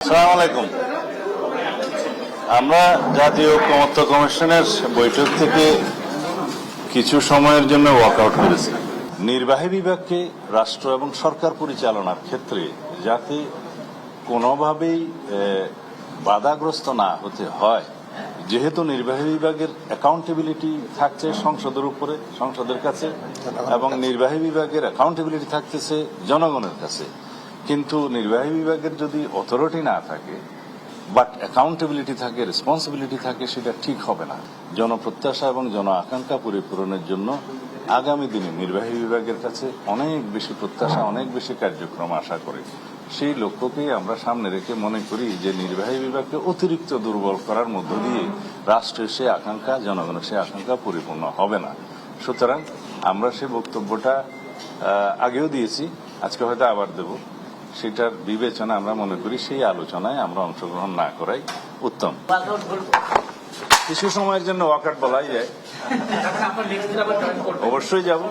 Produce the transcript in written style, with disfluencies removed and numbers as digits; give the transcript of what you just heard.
আসসালামু আলাইকুম। আমরা জাতীয় ঐকমত্য কমিশনের বৈঠক থেকে কিছু সময়ের জন্য ওয়াকআউট করেছি। নির্বাহী বিভাগকে রাষ্ট্র এবং সরকার পরিচালনার ক্ষেত্রে যাতে কোনোভাবেই বাধাগ্রস্ত না হতে হয়, যেহেতু নির্বাহী বিভাগের অ্যাকাউন্টেবিলিটি থাকছে সংসদের উপরে, সংসদের কাছে, এবং নির্বাহী বিভাগের অ্যাকাউন্টেবিলিটি থাকতেছে জনগণের কাছে। কিন্তু নির্বাহী বিভাগের যদি অথরিটি না থাকে বাট অ্যাকাউন্টেবিলিটি থাকে, রেসপন্সিবিলিটি থাকে, সেটা ঠিক হবে না। জনপ্রত্যাশা এবং জন আকাঙ্ক্ষা পরিপূরণের জন্য আগামী দিনে নির্বাহী বিভাগের কাছে অনেক বেশি প্রত্যাশা, অনেক বেশি কার্যক্রম আশা করি। সেই লক্ষ্যকেই আমরা সামনে রেখে মনে করি যে নির্বাহী বিভাগকে অতিরিক্ত দুর্বল করার মধ্য দিয়ে রাষ্ট্রের সে আকাঙ্ক্ষা, জনগণের সে আকাঙ্ক্ষা পরিপূর্ণ হবে না। সুতরাং আমরা সে বক্তব্যটা আগেও দিয়েছি, আজকে হয়তো আবার দেব। সেটার বিবেচনা আমরা মনে করি সেই আলোচনায় আমরা অংশগ্রহণ না করাই উত্তম। কিছু সময়ের জন্য ওয়াকআউট বলাই যায়, অবশ্যই যাব।